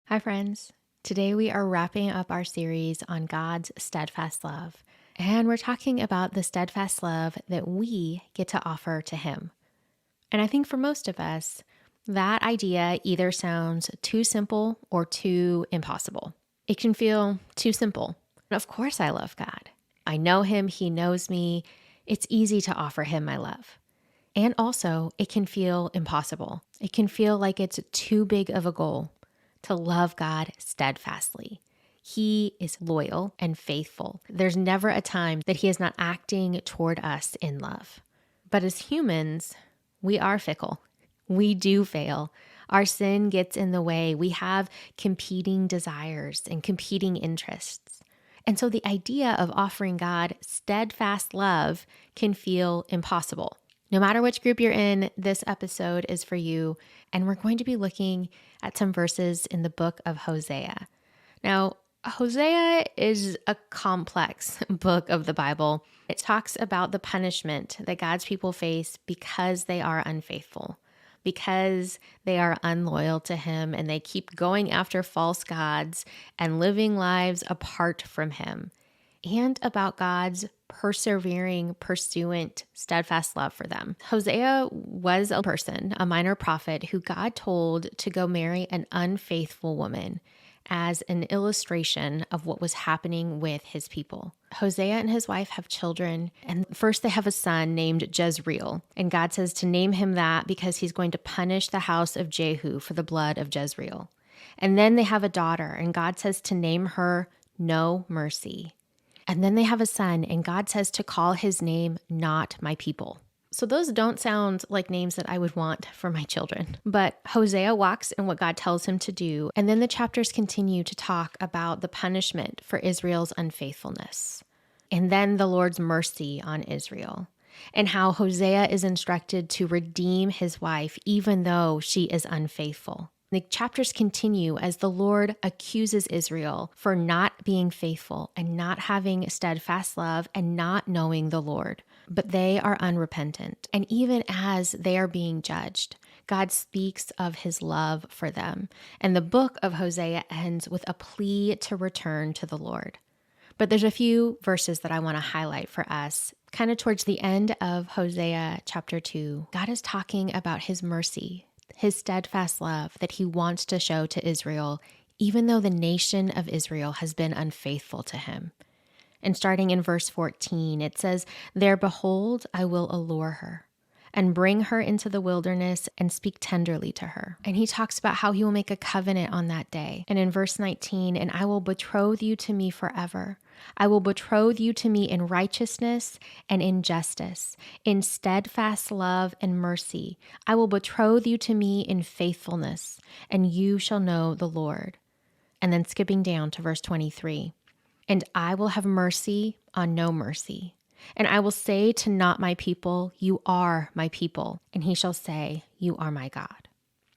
Hi, friends. Today we are wrapping up our series on God's steadfast love, and we're talking about the steadfast love that we get to offer to Him. And I think for most of us, that idea either sounds too simple or too impossible. It can feel too simple. Of course, I love God. I know Him, He knows me. It's easy to offer Him my love. And also, it can feel impossible. It can feel like it's too big of a goal to love God steadfastly. He is loyal and faithful. There's never a time that He is not acting toward us in love. But as humans, we are fickle. We do fail. Our sin gets in the way. We have competing desires and competing interests. And so the idea of offering God steadfast love can feel impossible. No matter which group you're in, this episode is for you, and we're going to be looking at some verses in the book of Hosea. Now, Hosea is a complex book of the Bible. It talks about the punishment that God's people face because they are unfaithful, because they are unloyal to Him, and they keep going after false gods and living lives apart from Him, and about God's persevering, pursuant, steadfast love for them. Hosea was a person, a minor prophet, who God told to go marry an unfaithful woman as an illustration of what was happening with His people. Hosea and his wife have children, and first they have a son named Jezreel, and God says to name him that because He's going to punish the house of Jehu for the blood of Jezreel. And then they have a daughter, and God says to name her No Mercy. And then they have a son, and God says to call his name Not My People. So those don't sound like names that I would want for my children. But Hosea walks in what God tells him to do. And then the chapters continue to talk about the punishment for Israel's unfaithfulness. And then the Lord's mercy on Israel. And how Hosea is instructed to redeem his wife even though she is unfaithful. The chapters continue as the Lord accuses Israel for not being faithful and not having steadfast love and not knowing the Lord. But they are unrepentant. And even as they are being judged, God speaks of His love for them. And the book of Hosea ends with a plea to return to the Lord. But there's a few verses that I want to highlight for us. Kind of towards the end of Hosea chapter 2, God is talking about His mercy, His steadfast love that He wants to show to Israel, even though the nation of Israel has been unfaithful to Him. And starting in verse 14, it says, "There, behold, I will allure her and bring her into the wilderness and speak tenderly to her." And He talks about how He will make a covenant on that day. And in verse 19, "And I will betroth you to me forever. I will betroth you to me in righteousness and in justice, in steadfast love and mercy. I will betroth you to me in faithfulness, and you shall know the Lord." And then skipping down to verse 23, "And I will have mercy on no mercy. And I will say to not my people, you are my people. And he shall say, you are my God."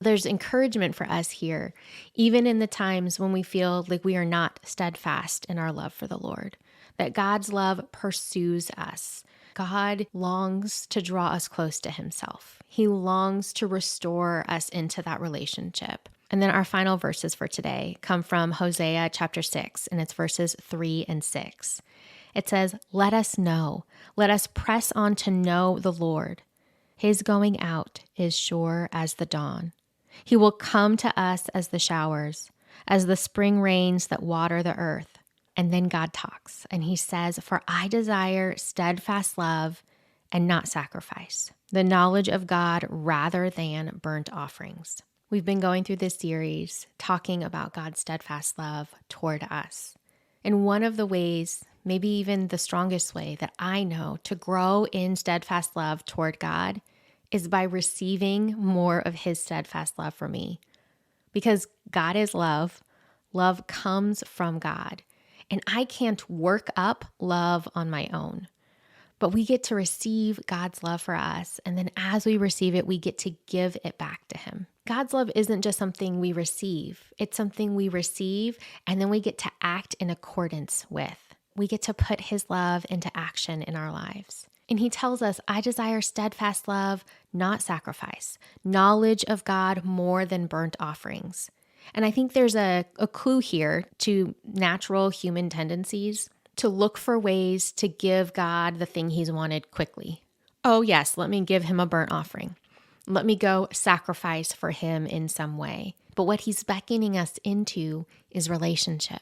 There's encouragement for us here, even in the times when we feel like we are not steadfast in our love for the Lord, that God's love pursues us. God longs to draw us close to Himself. He longs to restore us into that relationship. And then our final verses for today come from Hosea chapter 6, and it's verses 3 and 6. It says, "Let us know, let us press on to know the Lord. His going out is sure as the dawn. He will come to us as the showers, as the spring rains that water the earth." And then God talks, and He says, "For I desire steadfast love and not sacrifice, the knowledge of God rather than burnt offerings." We've been going through this series talking about God's steadfast love toward us. And one of the ways, maybe even the strongest way that I know to grow in steadfast love toward God is by receiving more of His steadfast love for me. Because God is love. Love comes from God. And I can't work up love on my own. But we get to receive God's love for us. And then as we receive it, we get to give it back to Him. God's love isn't just something we receive. It's something we receive and then we get to act in accordance with. We get to put His love into action in our lives. And He tells us, "I desire steadfast love, not sacrifice, knowledge of God more than burnt offerings." And I think there's a clue here to natural human tendencies to look for ways to give God the thing he's wanted quickly. Oh, yes, let me give him a burnt offering. Let me go sacrifice for him in some way. But what he's beckoning us into is relationship.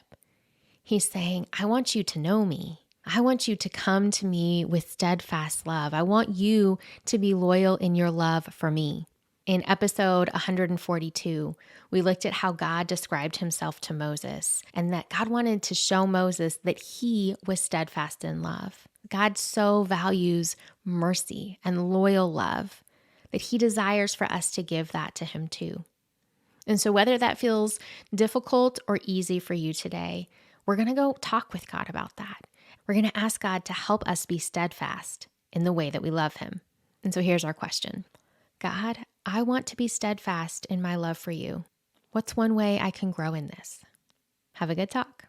He's saying, I want you to know me. I want you to come to me with steadfast love. I want you to be loyal in your love for me. In episode 142, we looked at how God described himself to Moses and that God wanted to show Moses that he was steadfast in love. God so values mercy and loyal love that he desires for us to give that to him too. And so whether that feels difficult or easy for you today, we're going to go talk with God about that. We're going to ask God to help us be steadfast in the way that we love him. And so here's our question. God, I want to be steadfast in my love for you. What's one way I can grow in this? Have a good talk.